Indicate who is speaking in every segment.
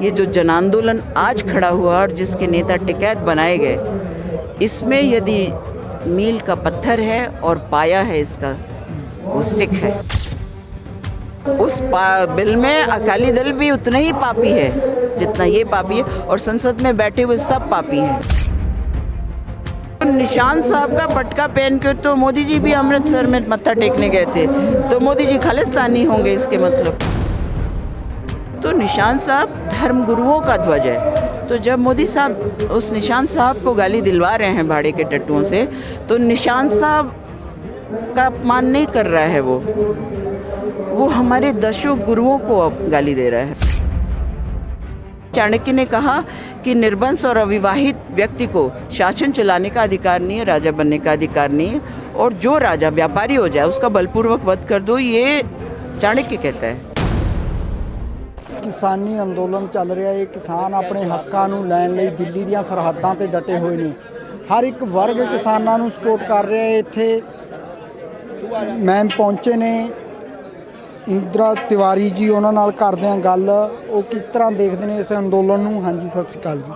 Speaker 1: ये जो जन आंदोलन आज खड़ा हुआ और जिसके नेता टिकैत बनाए गए, इसमें यदि मील का पत्थर है और पाया है इसका, वो सिख है। उस बिल में अकाली दल भी उतना ही पापी है जितना ये पापी है, और संसद में बैठे हुए सब पापी हैं। निशान साहब का पटका पहन के तो मोदी जी भी अमृतसर में मत्था टेकने गए थे, तो मोदी जी खालिस्तानी होंगे इसके मतलब। तो निशान साहब धर्म गुरुओं का ध्वज है। तो जब मोदी साहब उस निशान साहब को गाली दिलवा रहे हैं भाड़े के टट्टुओं से, तो निशान साहब का अपमान नहीं कर रहा है, वो हमारे दशों गुरुओं को अब गाली दे रहा है। चाणक्य ने कहा कि निर्वंश और अविवाहित व्यक्ति को शासन चलाने का अधिकार नहीं है, राजा बनने का अधिकार नहीं है, और जो राजा व्यापारी हो जाए उसका बलपूर्वक वध कर दो, ये चाणक्य कहता है।
Speaker 2: किसानी अंदोलन चल रहा है। किसान अपने हक्कां नूं लैण लई दिल्ली दीआं सरहदां ते डटे हुए ने। हर एक वर्ग किसानां नूं सपोर्ट कर रहा है। इत्थे मैम पहुंचे ने इंदिरा तिवारी जी, उन्हां नाल करदे हां गल। वो किस तरह देखते हैं इस अंदोलन नूं? हाँ जी, सत श्री अकाल जी।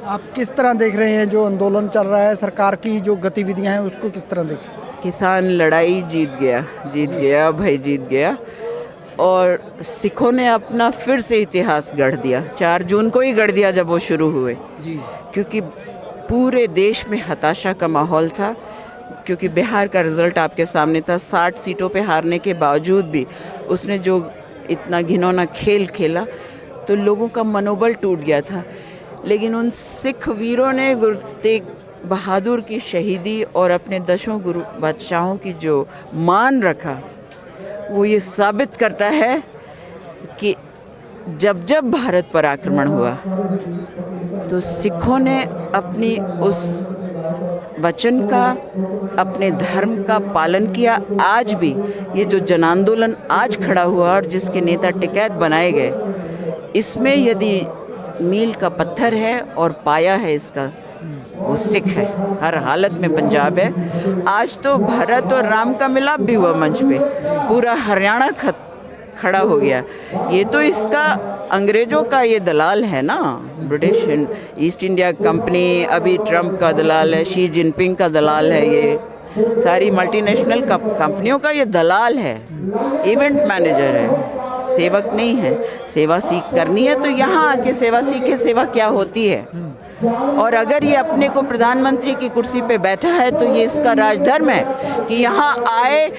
Speaker 2: आप किस तरह देख रहे हैं जो अंदोलन चल रहा है, सरकार की जो गतिविधियां हैं उसको किस तरह देख रहे हैं?
Speaker 1: किसान लड़ाई जीत गया भाई, जीत गया। और सिखों ने अपना फिर से इतिहास गढ़ दिया। 4 जून को ही गढ़ दिया जब वो शुरू हुए जी, क्योंकि पूरे देश में हताशा का माहौल था। क्योंकि बिहार का रिज़ल्ट आपके सामने था। 60 सीटों पे हारने के बावजूद भी उसने जो इतना घिनौना खेल खेला, तो लोगों का मनोबल टूट गया था। लेकिन उन सिख वीरों ने गुरु तेग बहादुर की शहीदी और अपने दशों गुरु बादशाहों की जो मान रखा, वो ये साबित करता है कि जब जब भारत पर आक्रमण हुआ तो सिखों ने अपनी उस वचन का, अपने धर्म का पालन किया। आज भी ये जो जन आंदोलन आज खड़ा हुआ और जिसके नेता टिकैत बनाए गए, इसमें यदि मील का पत्थर है और पाया है इसका, वो सिख है। हर हालत में पंजाब है। आज तो भरत और राम का मिलाप भी हुआ मंच पे, पूरा हरियाणा खड़ा हो गया। ये तो इसका अंग्रेज़ों का ये दलाल है ना, ब्रिटिश ईस्ट इंडिया कंपनी, अभी ट्रंप का दलाल है, शी जिनपिंग का दलाल है, ये सारी मल्टीनेशनल कंपनियों का ये दलाल है, इवेंट मैनेजर है, सेवक नहीं है। सेवा सीख करनी है तो यहाँ आके सेवा सीखे, सेवा क्या होती है। और अगर ये अपने को प्रधानमंत्री की कुर्सी पे बैठा है तो ये इसका राजधर्म है कि यहाँ आए,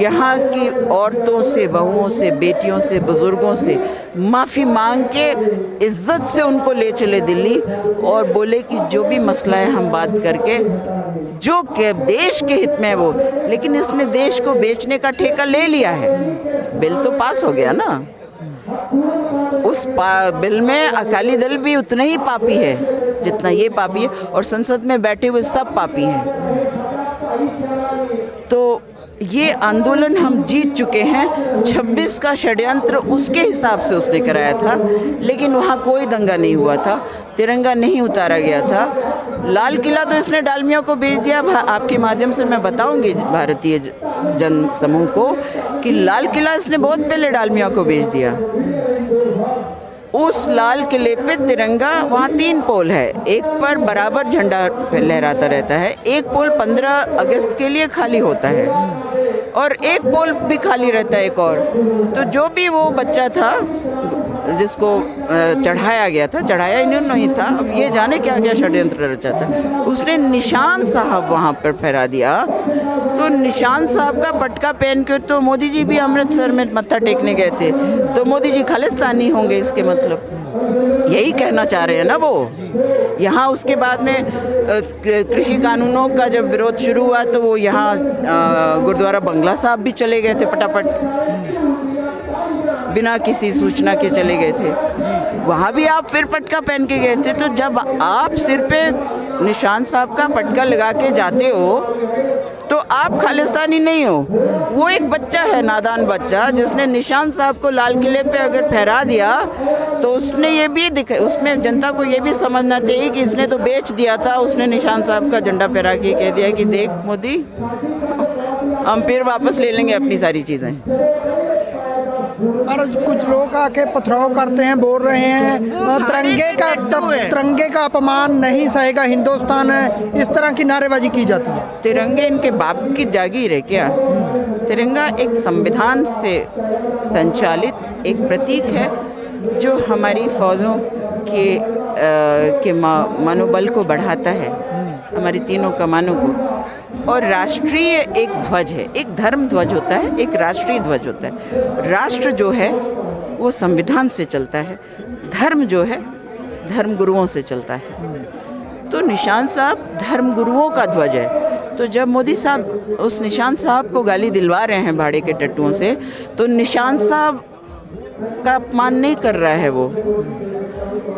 Speaker 1: यहाँ की औरतों से, बहुओं से, बेटियों से, बुजुर्गों से माफ़ी मांग के इज्जत से उनको ले चले दिल्ली और बोले कि जो भी मसला है हम बात करके, जो के देश के हित में है वो। लेकिन इसने देश को बेचने का ठेका ले लिया है। बिल तो पास हो गया ना, उस बिल में अकाली दल भी उतना ही पापी है जितना ये पापी है, और संसद में बैठे हुए सब पापी हैं। तो ये आंदोलन हम जीत चुके हैं। 26 का षड्यंत्र उसके हिसाब से उसने कराया था, लेकिन वहाँ कोई दंगा नहीं हुआ था, तिरंगा नहीं उतारा गया था। लाल किला तो इसने डालमिया को भेज दिया। आपके माध्यम से मैं बताऊंगी भारतीय जन समूह को कि लाल किला इसने बहुत पहले डालमिया को भेज दिया। उस लाल किले पे तिरंगा, वहाँ 3 पोल है, एक पर बराबर झंडा लहराता रहता है, एक पोल 15 अगस्त के लिए खाली होता है और एक पोल भी खाली रहता है एक और। तो जो भी वो बच्चा था जिसको चढ़ाया गया था, चढ़ाया इन्होंने नहीं था, अब ये जाने क्या क्या षड्यंत्र रचा था, उसने निशान साहब वहाँ पर फहरा दिया। तो निशान साहब का पटका पहन के तो मोदी जी भी अमृतसर में मत्था टेकने गए थे, तो मोदी जी खालिस्तानी होंगे इसके मतलब। यही कहना चाह रहे हैं ना वो। यहाँ उसके बाद में कृषि कानूनों का जब विरोध शुरू हुआ तो वो यहाँ गुरुद्वारा बंगला साहब भी चले गए थे, फटाफट बिना किसी सूचना के चले गए थे। वहाँ भी आप फिर पटका पहन के गए थे। तो जब आप सिर पे निशान साहब का पटका लगा के जाते हो तो आप खालिस्तानी नहीं हो। वो एक बच्चा है, नादान बच्चा, जिसने निशान साहब को लाल किले पे अगर फहरा दिया तो उसने ये भी उसमें जनता को ये भी समझना चाहिए कि इसने तो बेच दिया था। उसने निशान साहब का झंडा फहरा के कह दिया कि देख मोदी, हम फिर वापस ले लेंगे अपनी सारी चीज़ें।
Speaker 2: पर कुछ लोग आके पथराव करते हैं, बोल रहे हैं तिरंगे का अपमान नहीं सहेगा हिंदुस्तान है, इस तरह की नारेबाजी की जाती है।
Speaker 1: तिरंगे इनके बाप की जागीर है क्या? तिरंगा एक संविधान से संचालित एक प्रतीक है जो हमारी फौजों के मनोबल को बढ़ाता है, हमारी तीनों कमानों को। और राष्ट्रीय एक ध्वज है, एक धर्म ध्वज होता है, एक राष्ट्रीय ध्वज होता है। राष्ट्र जो है वो संविधान से चलता है, धर्म जो है धर्म गुरुओं से चलता है। तो निशान साहब धर्म गुरुओं का ध्वज है। तो जब मोदी साहब उस निशान साहब को गाली दिलवा रहे हैं भाड़े के टट्टुओं से, तो निशान साहब का अपमान नहीं कर रहा है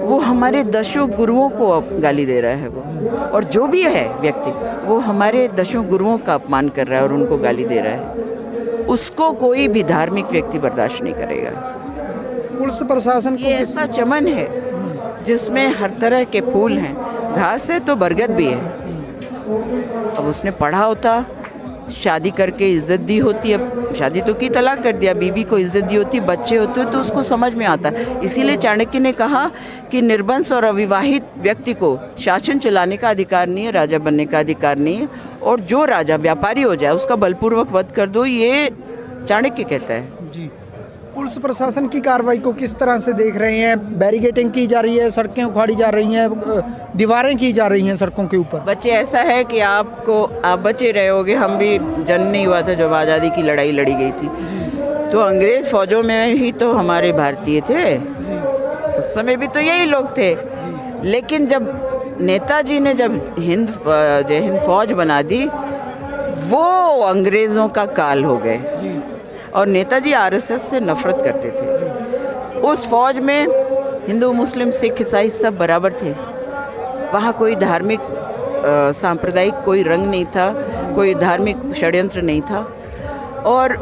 Speaker 1: वो हमारे दशों गुरुओं को गाली दे रहा है वो। और जो भी है व्यक्ति वो हमारे दशों गुरुओं का अपमान कर रहा है और उनको गाली दे रहा है। उसको कोई भी धार्मिक व्यक्ति बर्दाश्त नहीं करेगा।
Speaker 2: पुलिस प्रशासन को
Speaker 1: ये ऐसा चमन है जिसमें हर तरह के फूल हैं, घास है तो बरगद भी है। अब उसने पढ़ा होता, शादी करके इज्जत दी होती, अब शादी तो की, तलाक कर दिया, बीवी को इज्जत दी होती, बच्चे होते तो उसको समझ में आता। इसीलिए चाणक्य ने कहा कि निर्वंश और अविवाहित व्यक्ति को शासन चलाने का अधिकार नहीं है, राजा बनने का अधिकार नहीं है। और जो राजा व्यापारी हो जाए उसका बलपूर्वक वध कर दो, ये चाणक्य कहता है।
Speaker 2: जी। पुलिस प्रशासन की कार्रवाई को किस तरह से देख रहे हैं? बैरिकेटिंग की जा रही है, सड़कें उखाड़ी जा रही हैं, दीवारें की जा रही हैं सड़कों के ऊपर।
Speaker 1: बच्चे ऐसा है कि आप बचे रहे होगे, हम भी जन्म नहीं हुआ था जब आज़ादी की लड़ाई लड़ी गई थी। तो अंग्रेज़ फ़ौजों में ही तो हमारे भारतीय थे, उस समय भी तो यही लोग थे। लेकिन जब नेताजी ने जब जय हिंद फौज बना दी, वो अंग्रेज़ों का काल हो गए। और नेताजी आरएसएस से नफरत करते थे। उस फौज में हिंदू, मुस्लिम, सिख, ईसाई सब बराबर थे। वहाँ कोई धार्मिक सांप्रदायिक कोई रंग नहीं था, कोई धार्मिक षड्यंत्र नहीं था। और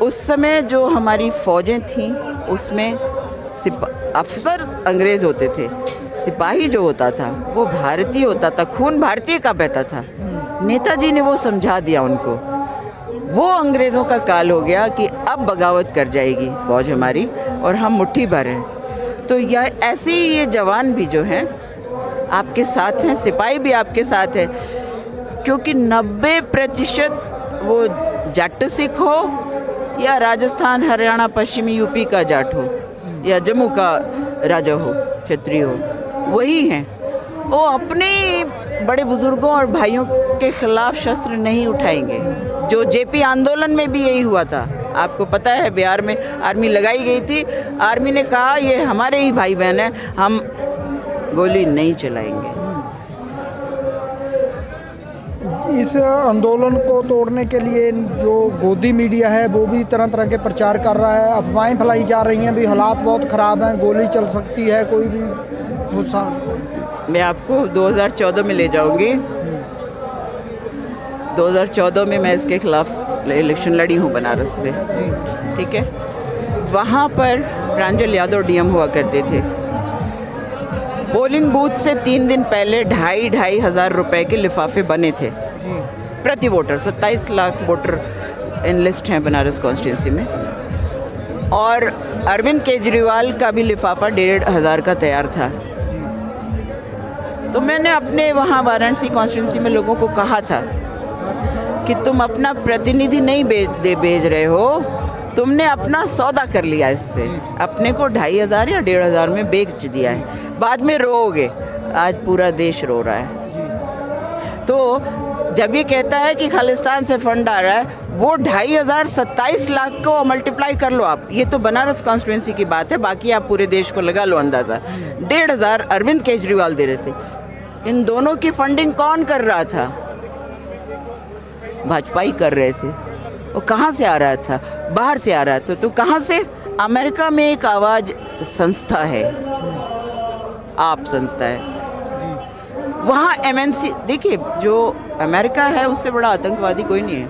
Speaker 1: उस समय जो हमारी फ़ौजें थीं उसमें अफसर अंग्रेज़ होते थे, सिपाही जो होता था वो भारतीय होता था, खून भारतीय का बहता था। नेताजी ने वो समझा दिया उनको। वो अंग्रेज़ों का काल हो गया कि अब बगावत कर जाएगी फ़ौज हमारी और हम मुट्ठी भर हैं। तो यह ऐसे ही ये जवान भी जो हैं आपके साथ हैं, सिपाही भी आपके साथ है, क्योंकि 90% वो जाट सिख हो या राजस्थान, हरियाणा, पश्चिमी यूपी का जाट हो या जम्मू का राजा हो, क्षत्रिय हो, वही हैं। वो अपने बड़े बुजुर्गों और भाइयों के खिलाफ शस्त्र नहीं उठाएंगे। जो जेपी आंदोलन में भी यही हुआ था, आपको पता है, बिहार में आर्मी लगाई गई थी। आर्मी ने कहा ये हमारे ही भाई बहन हैं, हम गोली नहीं चलाएंगे।
Speaker 2: इस आंदोलन को तोड़ने के लिए जो गोदी मीडिया है वो भी तरह तरह के प्रचार कर रहा है, अफवाहें फैलाई जा रही हैं भी हालात बहुत ख़राब हैं, गोली चल सकती है, कोई भी हो सकता है।
Speaker 1: मैं आपको 2014 में ले जाऊंगी। 2014 में मैं इसके खिलाफ इलेक्शन लड़ी हूँ बनारस से, ठीक है। वहाँ पर प्रांजल यादव डीएम हुआ करते थे। पोलिंग बूथ से 3 दिन पहले 2,500 हज़ार रुपए के लिफाफे बने थे प्रति वोटर। 27 लाख वोटर एनलिस्ट हैं बनारस कॉन्स्टिट्यूंसी में। और अरविंद केजरीवाल का भी लिफाफा 1,500 का तैयार था। तो मैंने अपने वहाँ वाराणसी कॉन्स्टिट्यूंसी में लोगों को कहा था कि तुम अपना प्रतिनिधि नहीं भेज रहे हो, तुमने अपना सौदा कर लिया, इससे अपने को 2,500 या 1,500 में बेच दिया है, बाद में रोओगे। आज पूरा देश रो रहा है। तो जब ये कहता है कि खालिस्तान से फंड आ रहा है, वो 2,500 27 लाख को मल्टीप्लाई कर लो आप। ये तो बनारस कॉन्स्टिट्यूंसी की बात है, बाकी आप पूरे देश को लगा लो अंदाज़ा। 1,500 अरविंद केजरीवाल दे रहे थे। इन दोनों की फंडिंग कौन कर रहा था? भाजपा ही कर रहे थे। वो कहाँ से आ रहा था? बाहर से आ रहा था। तो कहाँ से? अमेरिका में एक आवाज़ संस्था है, आप संस्था है, वहाँ MNC। देखिए, जो अमेरिका है उससे बड़ा आतंकवादी कोई नहीं है।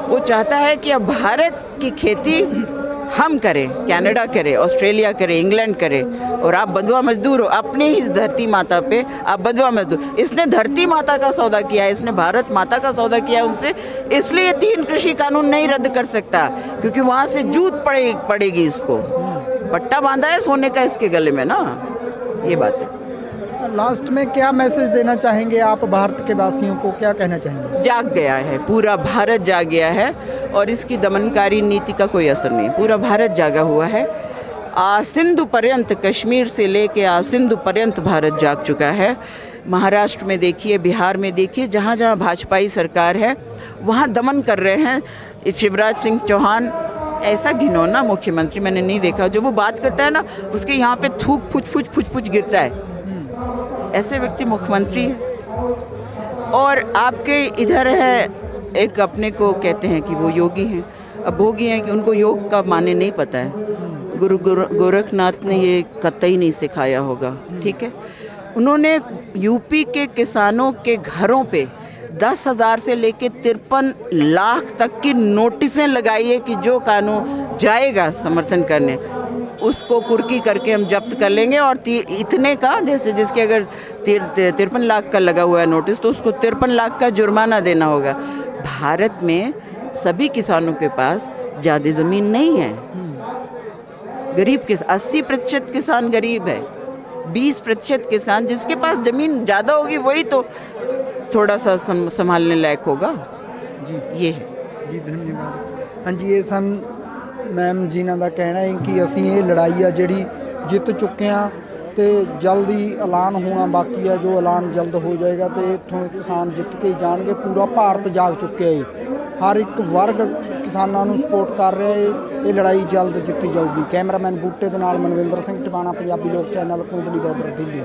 Speaker 1: वो चाहता है कि अब भारत की खेती हम करें, कनाडा करे, ऑस्ट्रेलिया करे, इंग्लैंड करे, और आप बंधुआ मजदूर हो अपनी ही धरती माता पे, आप बंधुआ मजदूर। इसने धरती माता का सौदा किया है, इसने भारत माता का सौदा किया है उनसे, इसलिए 3 कृषि कानून नहीं रद्द कर सकता, क्योंकि वहाँ से जूत पड़ेगी इसको। पट्टा बांधा है सोने का इसके गले में ना, ये बात है।
Speaker 2: लास्ट में क्या मैसेज देना चाहेंगे आप भारत के वासियों को, क्या कहना चाहेंगे?
Speaker 1: जाग गया है, पूरा भारत जाग गया है, और इसकी दमनकारी नीति का कोई असर नहीं, पूरा भारत जागा हुआ है। सिंधु पर्यंत, कश्मीर से लेके सिंधु पर्यंत भारत जाग चुका है। महाराष्ट्र में देखिए, बिहार में देखिए, जहाँ जहाँ भाजपाई सरकार है वहाँ दमन कर रहे हैं। शिवराज सिंह चौहान ऐसा घिनौना मुख्यमंत्री मैंने नहीं देखा, जो वो बात करता है ना उसके यहाँ पे थूक फुच गिरता है, ऐसे व्यक्ति मुख्यमंत्री है। और आपके इधर है एक, अपने को कहते हैं कि वो योगी हैं, अब भोगी हैं कि उनको योग का माने नहीं पता है। गुरु गोरखनाथ ने ये कतई नहीं सिखाया होगा, ठीक है। उन्होंने यूपी के किसानों के घरों पे 10,000 से लेके 53 लाख तक की नोटिसें लगाई है कि जो कानून जाएगा समर्थन करने उसको कुर्की करके हम जब्त कर लेंगे, और इतने का, जैसे जिसके अगर 53 लाख का लगा हुआ है नोटिस, तो उसको 53 लाख का जुर्माना देना होगा। भारत में सभी किसानों के पास ज़्यादा ज़मीन नहीं है। गरीब 80% किसान गरीब है, 20% किसान जिसके पास ज़मीन ज़्यादा होगी वही तो थोड़ा सा संभालने लायक होगा जी। ये है
Speaker 2: जी, धन्यवाद। हाँ जी, ये सन मैम जिन्हां ਦਾ ਕਹਿਣਾ ਹੈ ਕਿ ਅਸੀਂ ਇਹ ਲੜਾਈ ਆ ਜਿਹੜੀ ਜਿੱਤ ਚੁੱਕੇ ਆ, ਤੇ ਜਲਦੀ ਐਲਾਨ ਹੋਣਾ ਬਾਕੀ ਆ, ਜੋ ਐਲਾਨ ਜਲਦ ਹੋ ਜਾਏਗਾ ਤੇ ਇੱਥੋਂ ਕਿਸਾਨ ਜਿੱਤ ਕੇ ਜਾਣਗੇ। ਪੂਰਾ ਭਾਰਤ ਜਾਗ ਚੁੱਕਿਆ ਹੈ, ਹਰ ਇੱਕ ਵਰਗ ਕਿਸਾਨਾਂ ਨੂੰ ਸਪੋਰਟ ਕਰ ਰਿਹਾ ਹੈ। ਇਹ ਲੜਾਈ ਜਲਦ ਜਿੱਤੀ ਜਾਊਗੀ। ਕੈਮਰਾਮੈਨ ਬੂਟੇ ਦੇ ਨਾਲ ਮਨਵਿੰਦਰ ਸਿੰਘ ਟਿਵਾਣਾ, ਪੰਜਾਬੀ ਲੋਕ ਚੈਨਲ, ਕੋਟਲੀ ਬਾਰਡਰ, ਦਿੱਲੀ।